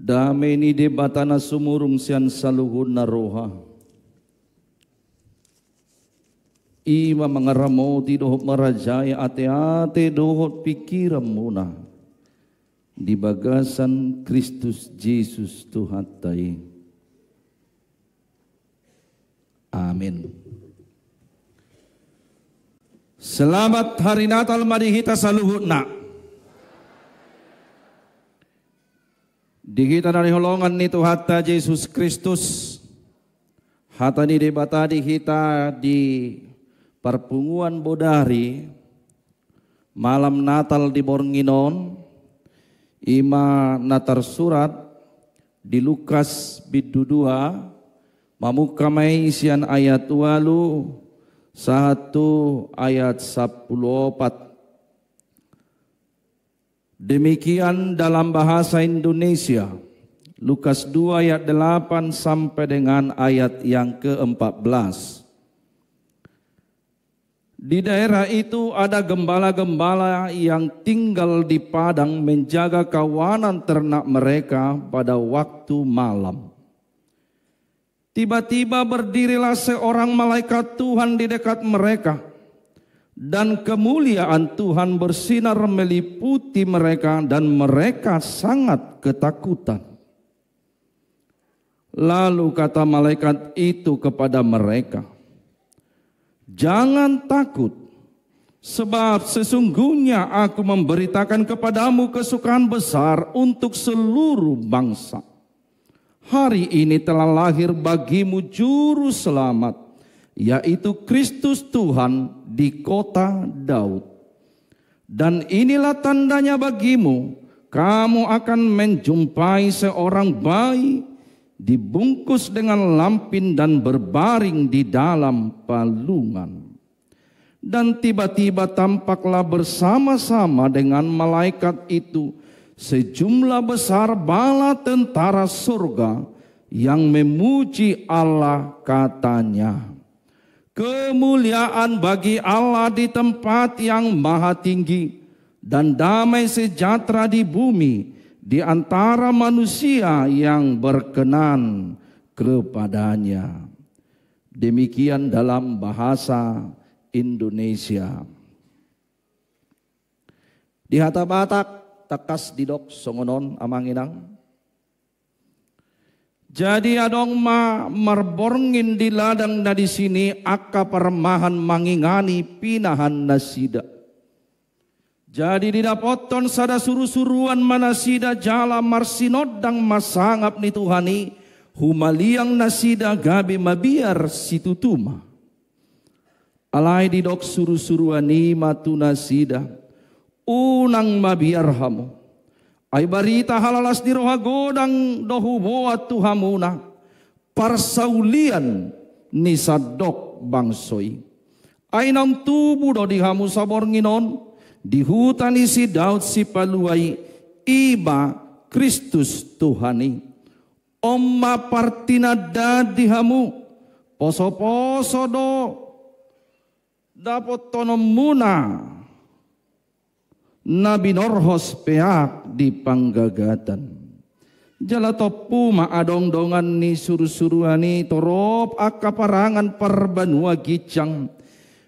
Dame ni debatana sumurung sian saluhun na roha. Ima mangaramoti dohot marajaya ate-ate dohot pikiran muna. Di bagasan Kristus Yesus Tuhan tai. Amin. Selamat hari Natal madihita saluhutna. Dihita dari holongan ni Tuhan Yesus Kristus. Hata ni debata dihita di perpunguan bodari. Malam Natal di Bornginon. Ima natar surat di Lukas bidu 2. Mamukamai isian ayat 8. 1 ayat 14. Demikian dalam bahasa Indonesia, Lukas 2 ayat 8 sampai dengan ayat yang ke-14. Di daerah itu ada gembala-gembala yang tinggal di padang menjaga kawanan ternak mereka pada waktu malam. Tiba-tiba berdirilah seorang malaikat Tuhan di dekat mereka. Dan kemuliaan Tuhan bersinar meliputi mereka dan mereka sangat ketakutan. Lalu kata malaikat itu kepada mereka, "Jangan takut, sebab sesungguhnya aku memberitakan kepadamu kesukaan besar untuk seluruh bangsa. Hari ini telah lahir bagimu juru selamat, yaitu Kristus Tuhan di kota Daud. Dan inilah tandanya bagimu, kamu akan menjumpai seorang bayi dibungkus dengan lampin dan berbaring di dalam palungan. Dan tiba-tiba tampaklah bersama-sama dengan malaikat itu sejumlah besar bala tentara surga yang memuji Allah, katanya, kemuliaan bagi Allah di tempat yang maha tinggi dan damai sejahtera di bumi di antara manusia yang berkenan kepadanya." Demikian dalam bahasa Indonesia. Di hata Batak takas didok songonon amanginang. Jadi adong marborngin di ladang na di sini akka permahan mangingani pinahan nasida. Jadi didapoton sada suru-suruan manasida jala marsinodang masangap ni Tuhani humaliang nasida gabi mabiar situtuma. Alai didok suru-suruan ni matu nasida unang mabiar hamu. Ay barita halalas di roha godang dohu boat tuhamuna parsaulian ni sadok bangsoi. Ay nang tubo do di hamu sabornginon di hutan ni si Daud si paluay iba Kristus Tuhani. Omma partinada di hamu poso-poso do dapot tonom muna Nabi Norhos peak di panggagatan. Jala topu maadong dongan ni suru-suruani torop akaparangan perbanua gicang.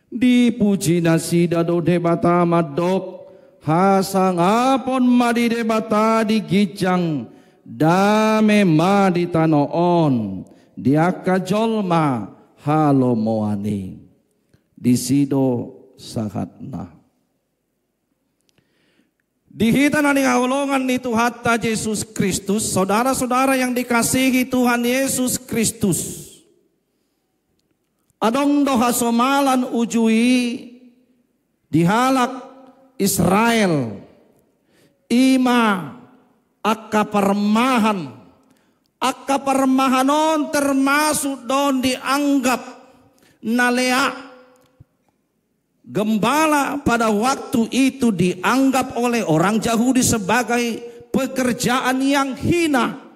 Dipuji nasida do debata madok hasang apon madi debata di gicang. Dame madi tanoon diaka jolma halomoani. Disido sahatna. Dihita na ni kaulungan ni Tuhan Yesus Kristus, saudara-saudara yang dikasihi Tuhan Yesus Kristus. Adong doha somalan ujui dihalak Israel. Ima akka permahanon termasuk don dianggap nalea. Gembala pada waktu itu dianggap oleh orang Yahudi sebagai pekerjaan yang hina.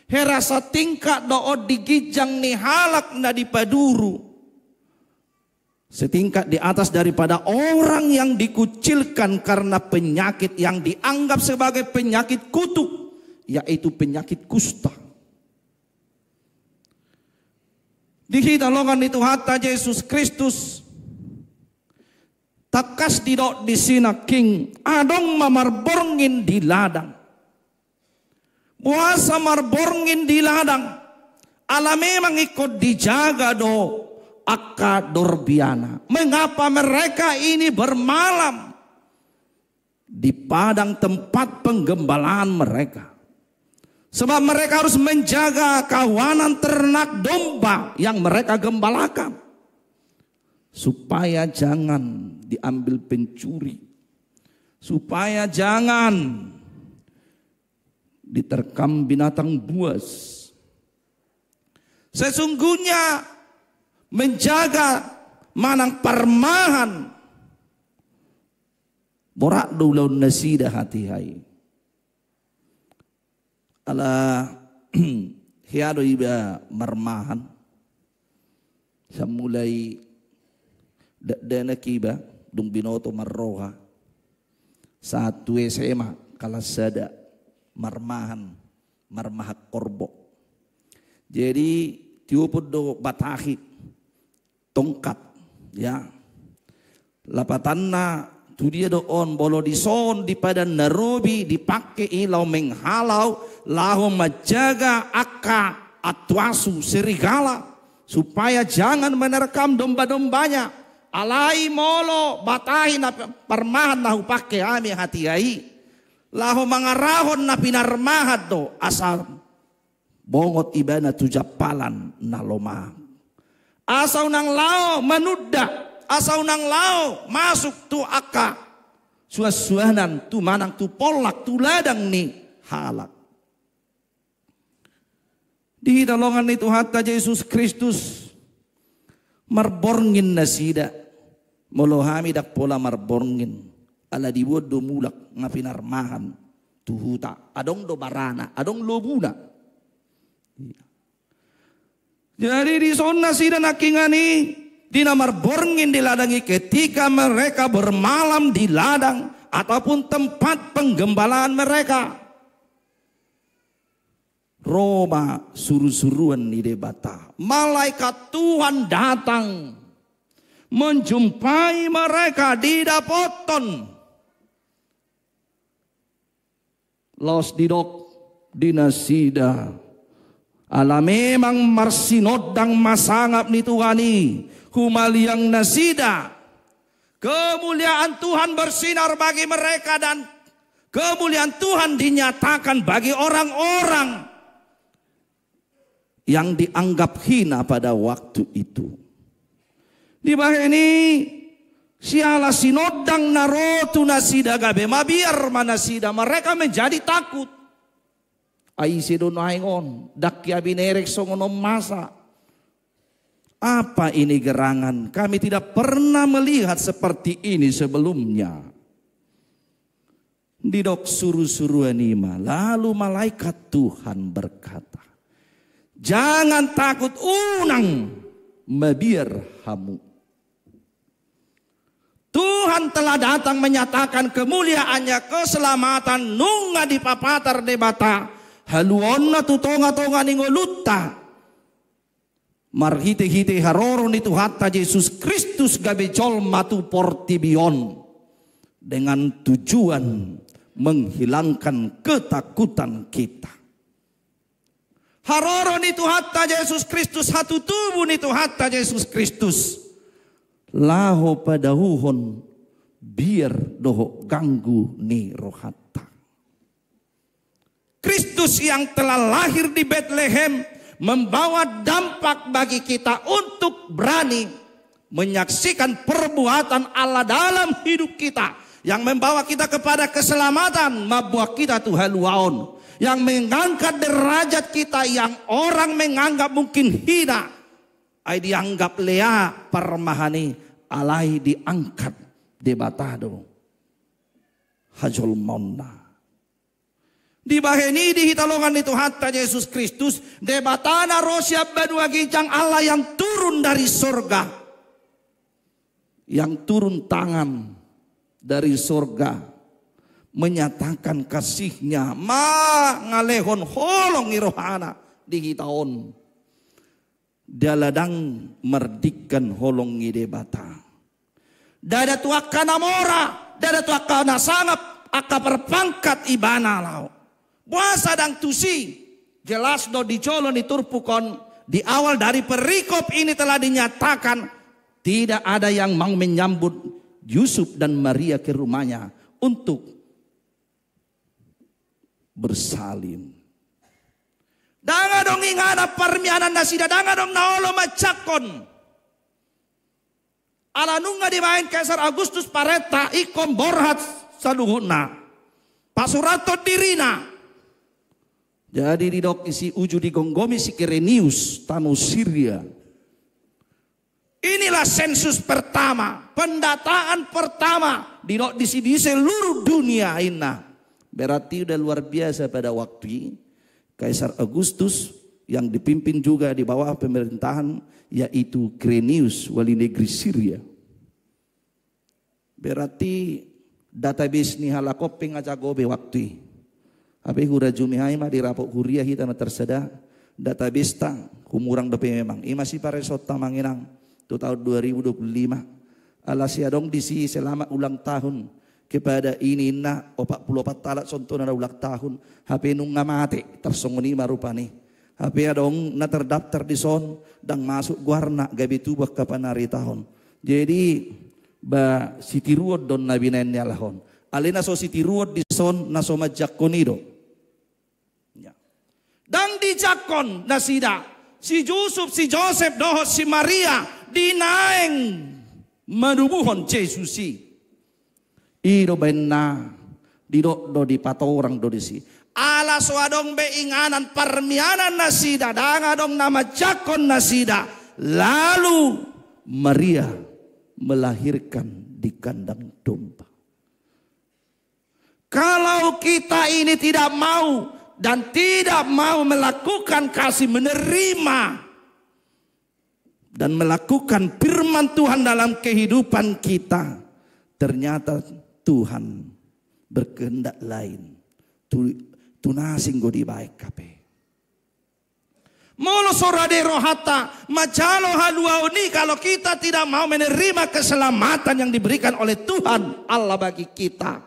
Herasa tingkat dood digijang ni halak na di paduru. Setingkat di atas daripada orang yang dikucilkan karena penyakit yang dianggap sebagai penyakit kutuk yaitu penyakit kusta. Di hitalongan itu hatta Yesus Kristus takas didok di sina king adong mamarborngin di ladang. Puasa marborngin di ladang. Ala memang ikut dijaga do akka dorbiana. Mengapa mereka ini bermalam di padang tempat penggembalaan mereka? Sebab mereka harus menjaga kawanan ternak domba yang mereka gembalakan. Supaya jangan diambil pencuri. Supaya jangan diterkam binatang buas. Sesungguhnya menjaga manang parmahan borak dulu nasida hati hai. Ala hiado iba marmahan samulai dana kiba dung binoto marroha satu SMA kalasada marmahan marmahak korbo. Jadi tiupud do batahi tongkat ya lapatanna tu dia doon bolo di son di pada narobi dipakai ilau menghalau lahu menjaga akka atwasu serigala supaya jangan menerkam domba-dombanya. Alai molo batahi na parmahan nahu pakai ami hati ai lahu mangarahon na pinarmahat do asal bongot ibana tujapalan na loma. Asaw nang lao manudda. Asaw nang lao masuk tu akka. Suas-suanan tu manang tu polak tu ladang ni halak. Di dalongan itu hatta Yesus Kristus marborngin nasida. Molohami dak pola marborngin. Ala diwodo mulak ngapinarmahan tuhuta. Adong do barana, adong lobuna. Jadi di sona sida nakingani dinamar-borngin di ladangi ketika mereka bermalam di ladang ataupun tempat penggembalaan mereka. Roma suruh-suruhan di debata. Malaikat Tuhan datang menjumpai mereka di dapoton. Los didok dinasida. Ala memang marsinodang masangap ni Tuhani. Humaliang nasida. Kemuliaan Tuhan bersinar bagi mereka dan kemuliaan Tuhan dinyatakan bagi orang-orang yang dianggap hina pada waktu itu. Di bawah ini siala sinodang narotu nasida gabe mabiar manasida mereka menjadi takut. Ai sidon aingon dak ya binerek songonom masa. Apa ini gerangan? Kami tidak pernah melihat seperti ini sebelumnya. Didok suruh-suruh anima. Lalu malaikat Tuhan berkata, jangan takut unang mabir hamu. Tuhan telah datang menyatakan kemuliaannya, keselamatan nunga di papatar debata. Haluonna tu tonga-tonga ningolutta. Marhite-hite haroron itu hatta Yesus Kristus gabejol matu portibion. Dengan tujuan menghilangkan ketakutan kita. Haroron itu hatta Yesus Kristus, satu tubuh itu hatta Yesus Kristus. Laho padahuhon biar doho ganggu ni rohata. Kristus yang telah lahir di Bethlehem membawa dampak bagi kita untuk berani menyaksikan perbuatan Allah dalam hidup kita yang membawa kita kepada keselamatan, membawa kita Tuhan luaon, yang mengangkat derajat kita yang orang menganggap mungkin hina, ay dianggap lea parmahani, alai diangkat debatado hajol monna. Di baheni di hitalongan itu hatta Yesus Kristus debatana rosya badua gincang Allah yang turun dari surga, yang turun tangan dari surga menyatakan kasihnya ngalehon holong irohana di hitaon daladang merdikan holong ngide bata dada tuaka namora dada tuaka nasangap aka perpangkat ibana lau puasa dang tusi jelas do dicolon diturpukon di awal dari perikop ini telah dinyatakan tidak ada yang mau menyambut Yusuf dan Maria ke rumahnya untuk bersalin. Danga dong ingana parmianan nasida, danga dong naolo macakon. Ala nunga dimain Kaisar Agustus Pareta ikom borhat saluhuna. Pasurato dirina. Jadi didok isi uju digonggomi si Kirenius tanu Syria. Inilah sensus pertama, pendataan pertama didok di seluruh dunia ina. Berarti udah luar biasa pada waktu Kaisar Agustus yang dipimpin juga di bawah pemerintahan yaitu Quirinius wali negeri Syria. Berarti database ni halakopeng aja gobe waktu. Abe hura jumihai mah dirapok huria kita na terseda database tang kumurang dope memang. Masih pare sota manginang tu tahun 2025. Alasiadong disi selama ulang tahun kepada ini na 44 talat contoh na ulang tahun HP nung ngamate tersongoni marupani HP adong na terdaftar di son dan masuk guarna gabi tubah kapanari tahun jadi ba sitiruod don nabinen lahon alina so sitiruod di son na so majakonido ya. Dan di jakon nasida si Yusuf si Joseph dohot si Maria dinaeng manubuhon Jesusi Iro benna do di patorang do disi. Ala suadong be inganan parmianan nasida danga dong nama jakon nasida. Lalu Maria melahirkan di kandang domba. Kalau kita ini tidak mau dan tidak mau melakukan kasih menerima dan melakukan firman Tuhan dalam kehidupan kita, ternyata Tuhan berkehendak lain. Tunasing godi baik kape. Molo sorade rohata macalo haluauni kalau kita tidak mau menerima keselamatan yang diberikan oleh Tuhan Allah bagi kita.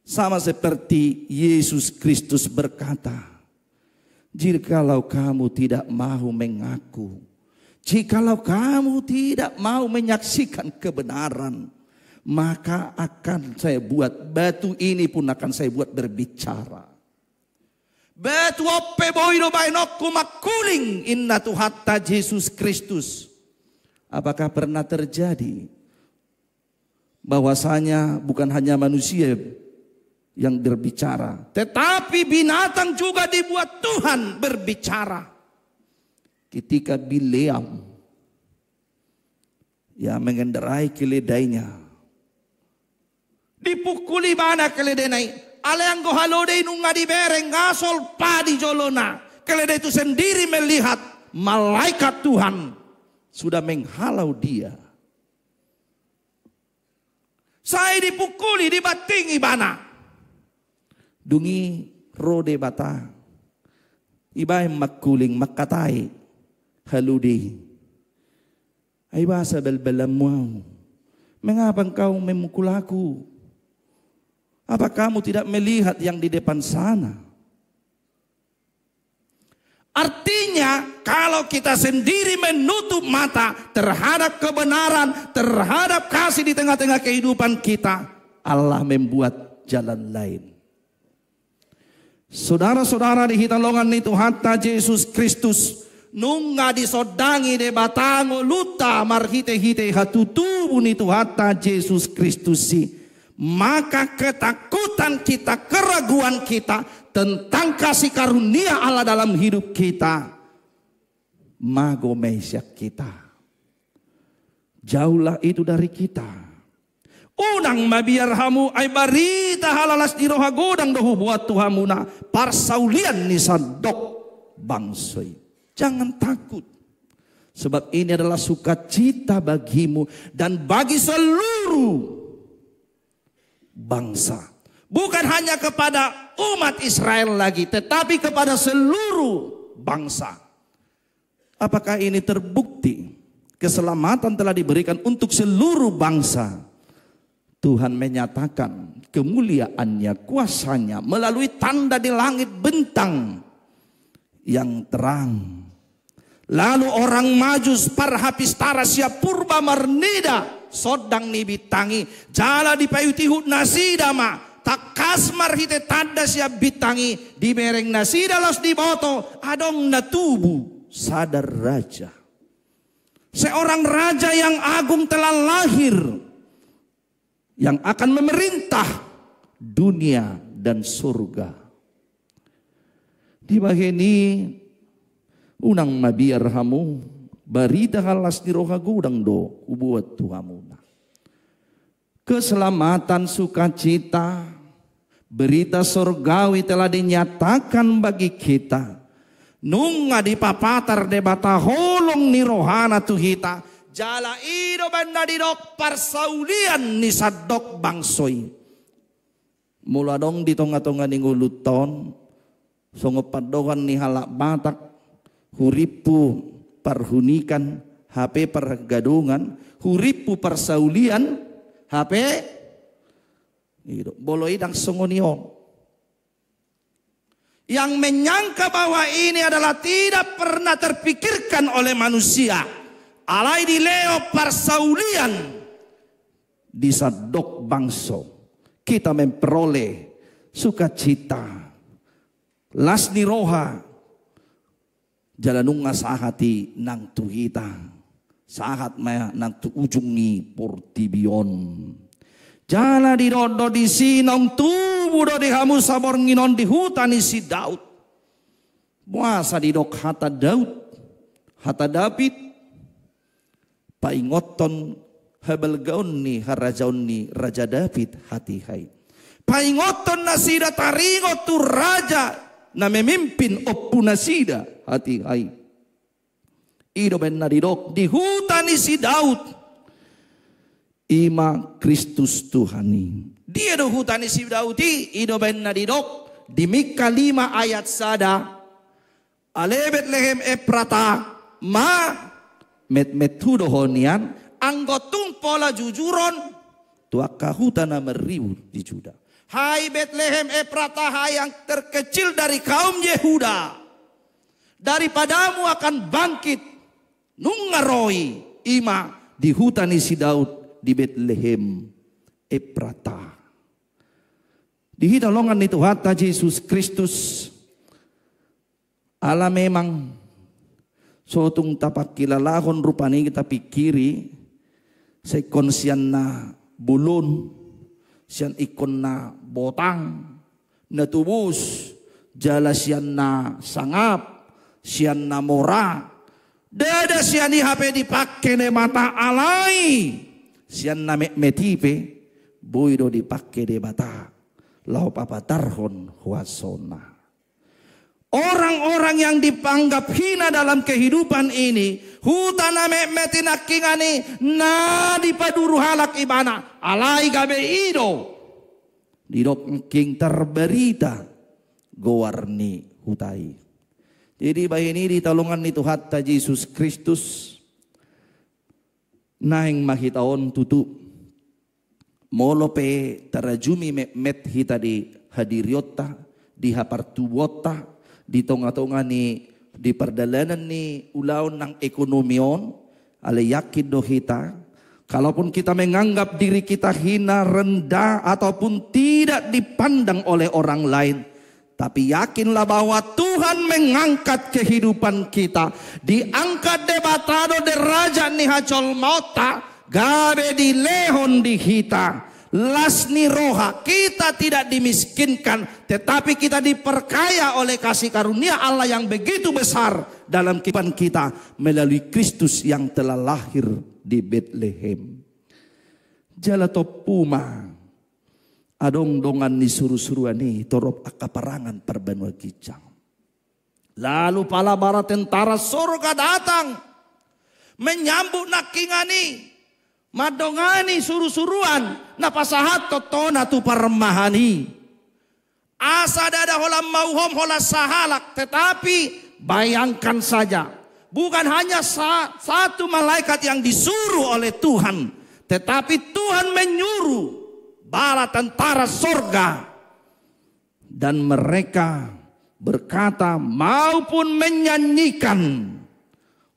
Sama seperti Yesus Kristus berkata, jikalau kamu tidak mau mengaku, jikalau kamu tidak mau menyaksikan kebenaran, maka akan saya buat batu ini pun akan saya buat berbicara. Batu ope boiro bainokku makuling inna tuhatta Yesus Kristus. Apakah pernah terjadi bahwasanya bukan hanya manusia yang berbicara, tetapi binatang juga dibuat Tuhan berbicara. Ketika Bileam ya mengendarai keledainya, dipukuli mana keledenai aleang gohalodei nunga di bereng ngasol padi jolona. Keledai itu sendiri melihat malaikat Tuhan sudah menghalau dia. Saya dipukuli dibatingi bana dungi rode bata ibahe makuling makatai haludi ay basa balbalamu mengapa engkau memukul aku? Apa kamu tidak melihat yang di depan sana? Artinya kalau kita sendiri menutup mata terhadap kebenaran, terhadap kasih di tengah-tengah kehidupan kita, Allah membuat jalan lain. Saudara-saudara di hitalongan itu hatta Yesus Kristus nunga disodangi de batango luta marhite-hite hatutubu itu hatta Yesus Kristus si. Maka ketakutan kita, keraguan kita tentang kasih karunia Allah dalam hidup kita magomesyak kita. Jauhlah itu dari kita. Unang mabiar hamu ay barita halalas di roha godang dohu buat tuhamuna parsaulian ni sadok bangsoy. Jangan takut. Sebab ini adalah sukacita bagimu dan bagi seluruh bangsa. Bukan hanya kepada umat Israel lagi, tetapi kepada seluruh bangsa. Apakah ini terbukti? Keselamatan telah diberikan untuk seluruh bangsa. Tuhan menyatakan kemuliaannya, kuasanya melalui tanda di langit bentang yang terang. Lalu orang Majus, Parhapistara, siap purba marnida, sodang nibitangi, jala di payutihut nasidama, tak kasmar hite tanda siap bitangi, di bereng nasida los di boto, adong natubu sadar raja. Seorang raja yang agung telah lahir, yang akan memerintah dunia dan surga. Di bagian ini unang mabiar hamu barita halas di roha gudang do ubuat tuhamuna. Keselamatan sukacita berita surgawi telah dinyatakan bagi kita. Nunga di papatar debata holong ni rohana tuhita. Jala ido banda didok parsaulian ni sadok bangsoy. Mula dong di tonga-tonga ni nguluton. Songopadokan ni halak batak. Huripu parhunikan, HP pergadungan, huripu persaulian, HP boloi dang songonion. Yang menyangka bahwa ini adalah tidak pernah terpikirkan oleh manusia. Alai di leo persaulian di sadok bangso kita memperoleh sukacita. Las ni roha jalanunga sahati nang tuhita, sahat maya nang tuujungi portibion. Jala di dodo di sinong tubuh do di hamu sabor nginon di hutani si Daud. Muasa di dok hata Daud, hata David, paingoton habel gaun ni harajaun ni Raja David hati hai. Paingoton nasida taringot tu raja na memimpin oppu nasida hati hai. Ido ben nadidok di hutani si Daud. Ima Kristus Tuhani. Dia do hutani si Daud ido ben nadidok di Mika 5 ayat sada. Ale Betlehem Efrata ma met-metudo honian anggotung pola jujuron tuaka hutana meriu di Juda. Hai Betlehem Efrata, hai yang terkecil dari kaum Yehuda, daripadamu akan bangkit nungaroi ima di hutani si Daud di Betlehem Efrata. Di hidalongan itu hata Yesus Kristus ala memang sotung tapak kilalahon rupani kita pikiri sekon sian na bulun, sian ikon na botang, na tubus, jala sian na sangap, sian na mora, dada sian di HP dipakai ne mata alai, sian na metipe, buido dipakai de bata, lau papatarhon huasona. Orang-orang yang dipanggap hina dalam kehidupan ini, hutana metina kingani na dipaduru halak ibana, alai gabe ido, didok king terberita gowarni hutai. Jadi bayi ini di talungan itu hatta Yesus Kristus naing mahitaon tutu molope tarajumi met hita di hadiriota di hapartuwota di tonga-tonga ni di perdalanan ni ulaon ng ekonomion ale yakin do kita kalaupun kita menganggap diri kita hina, rendah ataupun tidak dipandang oleh orang lain, tapi yakinlah bahwa Tuhan mengangkat kehidupan kita, diangkat debatado de raja ni hacol mauta gabe di lehon di hita. Las ni roha, kita tidak dimiskinkan, tetapi kita diperkaya oleh kasih karunia Allah yang begitu besar dalam kehidupan kita melalui Kristus yang telah lahir di Betlehem. Jala topuma adong dongan ni suru-suruan ni torop akaparangan perbanua kijang. Lalu pala bara tentara surga datang menyambut nakingani. Madongani suru-suruan napasahat totona tu parmahani asa dada holam mauhom hola sahalak. Tetapi bayangkan saja, bukan hanya satu malaikat yang disuruh oleh Tuhan, tetapi Tuhan menyuruh bala tentara sorga, dan mereka berkata maupun menyanyikan,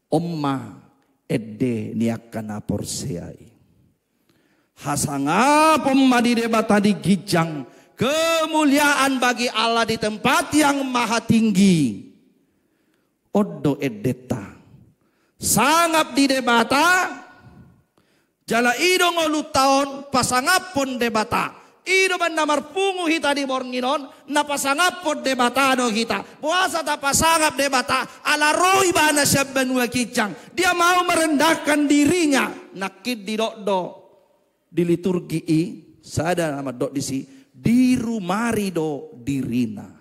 Omma edde niakana porseai. Hasanga pemadi debata di gijang, kemuliaan bagi Allah di tempat yang maha tinggi. Odo edeta sangap di debata jala ido ngolu taon pasangapon debata ido ban namar pungu hita di bornginon na pasangapon debata do hita puasa ta pasangap debata ala roi bana syabban wa kicang. Dia mau merendahkan dirinya nakid di do di liturgi sada nama do disi di rumari do dirina.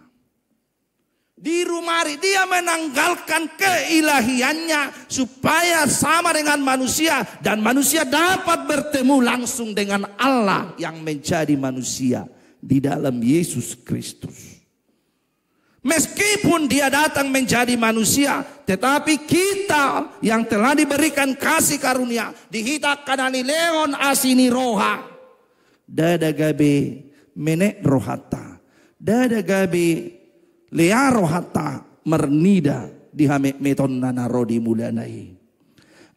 Di rumari dia menanggalkan keilahiannya supaya sama dengan manusia dan manusia dapat bertemu langsung dengan Allah yang menjadi manusia di dalam Yesus Kristus. Meskipun dia datang menjadi manusia, tetapi kita yang telah diberikan kasih karunia dihitakan ani leon asini roha dada gabe menek rohata dada gabe lea rohata mernida dihamek meton nanaro di mulanai.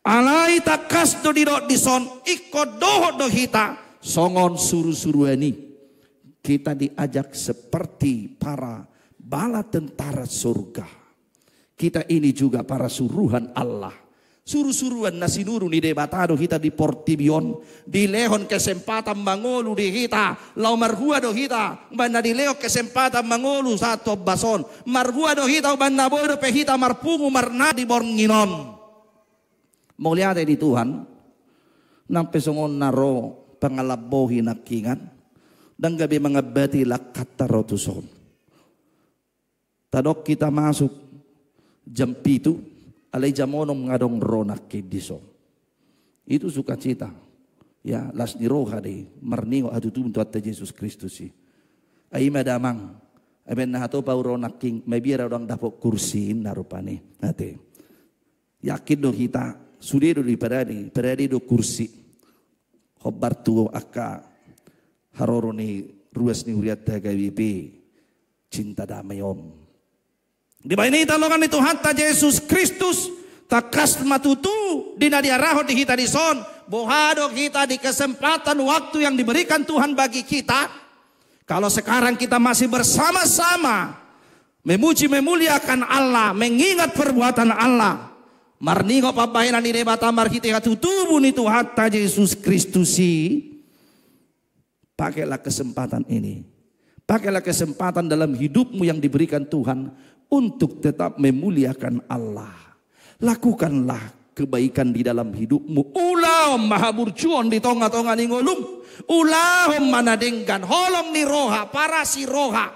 Alai takas do didok dison ikut doh dohita songon suru-suruani. Kita diajak seperti para bala tentara surga. Kita ini juga para suruhan Allah. Suruh-suruhan nasinuru ni debatado kita di Portibion, di lehon kesempatan mangolu di kita, lau marhua do kita, banda di leo kesempatan mangolu satu bason, marhua do kita banda bodo pe kita marpungu marna di bornginon. Mau lihat di Tuhan, nampe songon naro pangalabohi nakingan, dan gabi mengabati lakata rotuson. Tadok kita masuk jam pitu. Alay jamonom ngadong ronak kediso. Itu sukacita. Ya, las ni roha de marningo atutum tu atta Yesus Kristus si. Ay madamang. Aben na hato pa ronak king may bira orang dapok kursi narupani. Nate. Yakin do kita sudido di paradi do kursi. Hobar tuo akka haroro ni ruas ni uriat tagawipi cinta damai om. Di bawah ini talongan itu hatta Yesus Kristus takas matutu dina diaraho di kita di son bohado kita di kesempatan waktu yang diberikan Tuhan bagi kita. Kalau sekarang kita masih bersama-sama memuji memuliakan Allah, mengingat perbuatan Allah, marningo pabayanan di debata marhiti hatutubun itu hatta Yesus Kristus si. Pakailah kesempatan ini, pakailah kesempatan dalam hidupmu yang diberikan Tuhan untuk tetap memuliakan Allah. Lakukanlah kebaikan di dalam hidupmu. Ulam maha burcuon di tonga-tonga ni ngolum. Ulam manadenggan holong ni roha para si roha.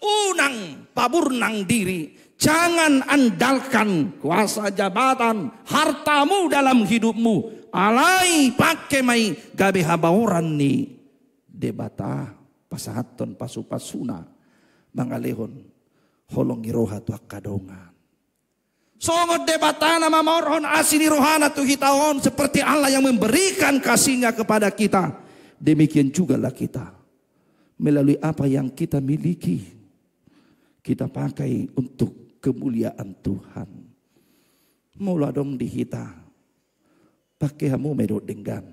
Unang paburnang diri. Jangan andalkan kuasa jabatan hartamu dalam hidupmu. Alai pakai mai gabe habaoran ni debata pasahaton pasupasuna mangalehon. Holong iroha tu akadongan. Songot debatana mamorhon asini rohana tu hitaon seperti Allah yang memberikan kasihnya kepada kita. Demikian juga lah kita. Melalui apa yang kita miliki, kita pakai untuk kemuliaan Tuhan. Mula dong dihita. Pakai hamu medot denggan.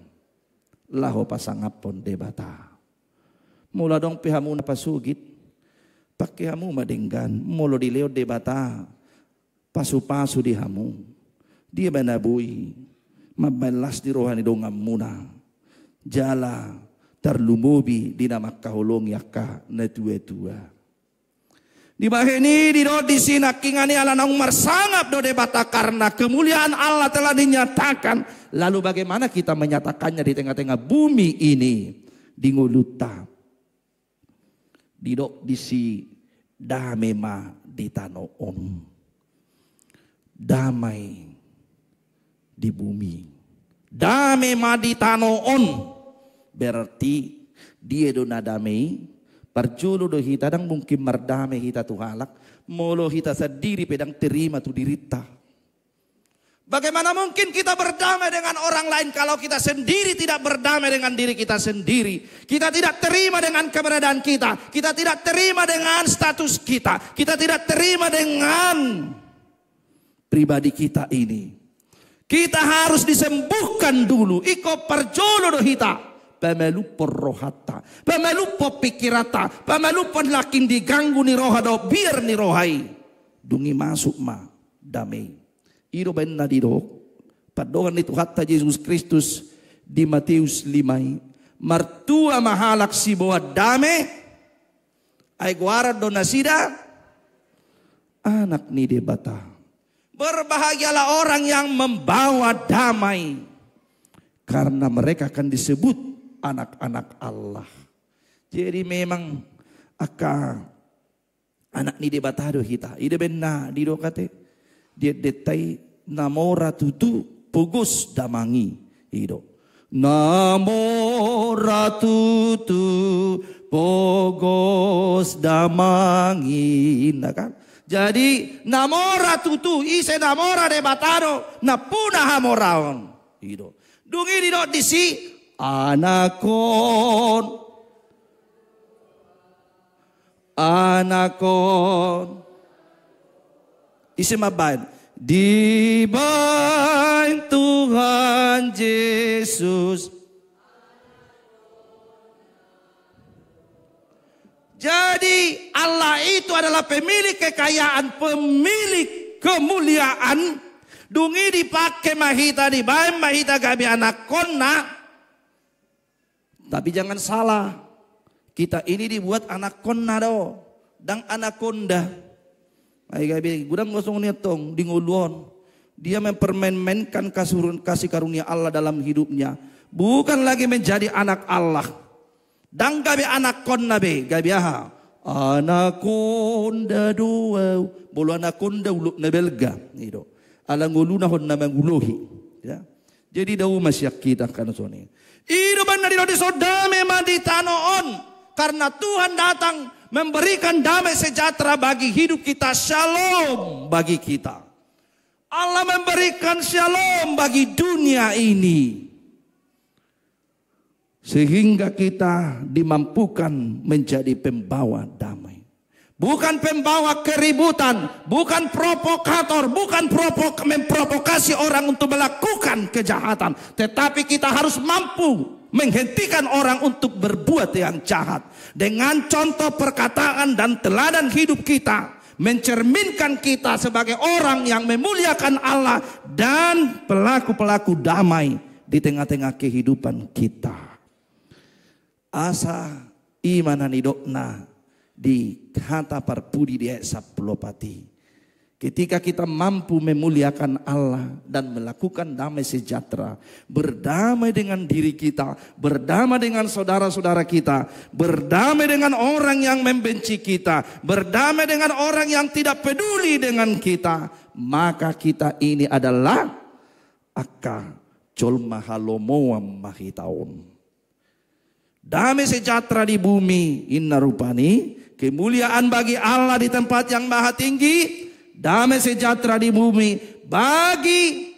Laho pasangapon debata. Mula dong pihamu napasugit. Pakai hamu madenggan, molo di leo debata, pasu-pasu di hamu, dia menabui, mabalas di rohani dongam muna, jala terlumubi di nama kahulong yaka na tua-tua. Di bahini di do di sini kingani ala nang marsangap do debata karena kemuliaan Allah telah dinyatakan. Lalu bagaimana kita menyatakannya di tengah-tengah bumi ini di nguluta. Didok disi damai ma di tanoon. Damai di bumi. Damai ma di tanoon. Berarti dia do na damai Parjolo do hita dang mungkin mardame hita tu halak. Molo hita sendiri pedang terima tu dirita. Bagaimana mungkin kita berdamai dengan orang lain kalau kita sendiri tidak berdamai dengan diri kita sendiri. Kita tidak terima dengan keberadaan kita. Kita tidak terima dengan status kita. Kita tidak terima dengan pribadi kita ini. Kita harus disembuhkan dulu. Iko parjolo do hita. Pamelupo rohata, pamelupo pikirata, pamelupo lakin diganggu ni roha do biar ni rohai. Dungi masuk ma damai. Iro ben na diro. Padokan itu hatta Yesus Kristus di Matius 5. Martua mahalak si boa dame. Ay guara do nasida. Anak ni debata. Berbahagialah orang yang membawa damai. Karena mereka akan disebut anak-anak Allah. Jadi memang anak ni debatado hita. Ide benna di do kate. Dia detai namora tutu pugos damangi ido. Namora tutu pogos damangi, nah kan? Jadi namora tutu ise namora debatado na puna hamoraon ido. Dungi di do disi anakon isi mabain di bain Tuhan Yesus. Jadi Allah itu adalah pemilik kekayaan, pemilik kemuliaan. Dungi dipakai mahita di bain mahita gabi anak konna. Tapi jangan salah, kita ini dibuat anakonda do, dan anakonda. Ay gabi, gudang gosong niatong dinguluan. Dia mempermainkan kasih karunia Allah dalam hidupnya, bukan lagi menjadi anak Allah. Dan gabi anakonda be, gabi aha, anakonda do, bolu anakonda uluk nebelga, itu. Alang uluna hon na manguluhi, ya. Jadi daw masyak kita kan soni. Hidupan dari rodi sodame manditanoon. Karena Tuhan datang memberikan damai sejahtera bagi hidup kita. Shalom bagi kita. Allah memberikan shalom bagi dunia ini. Sehingga kita dimampukan menjadi pembawa damai. Bukan pembawa keributan, bukan provokator, bukan memprovokasi orang untuk melakukan kejahatan. Tetapi kita harus mampu menghentikan orang untuk berbuat yang jahat. Dengan contoh perkataan dan teladan hidup kita, mencerminkan kita sebagai orang yang memuliakan Allah dan pelaku-pelaku damai di tengah-tengah kehidupan kita. Asa imanan idokna di kata parpudi di sapulopati. Ketika kita mampu memuliakan Allah dan melakukan damai sejahtera, berdamai dengan diri kita, berdamai dengan saudara-saudara kita, berdamai dengan orang yang membenci kita, berdamai dengan orang yang tidak peduli dengan kita, maka kita ini adalah akka colma halomoam mahitaon. Damai sejahtera di bumi inna rupani, kemuliaan bagi Allah di tempat yang maha tinggi, damai sejahtera di bumi bagi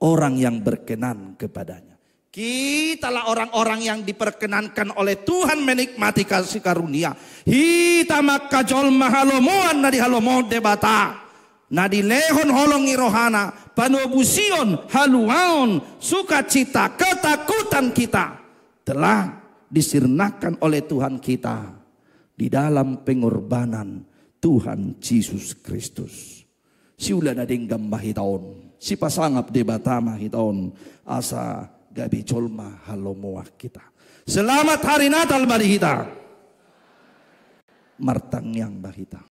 orang yang berkenan kepadanya. Kitalah orang-orang yang diperkenankan oleh Tuhan menikmati kasih karunia. Hita maka jol mahalomoan na di halomon debata. Na di lehon holongi rohana. Panubusion haluaon sukacita ketakutan kita telah disirnakan oleh Tuhan kita di dalam pengorbanan Tuhan Yesus Kristus. Si ulan ading gambah hitaon, si pasangap debata mahitaon, asa gabi colma halomoah kita. Selamat hari Natal bagi kita. Martang yang bahita.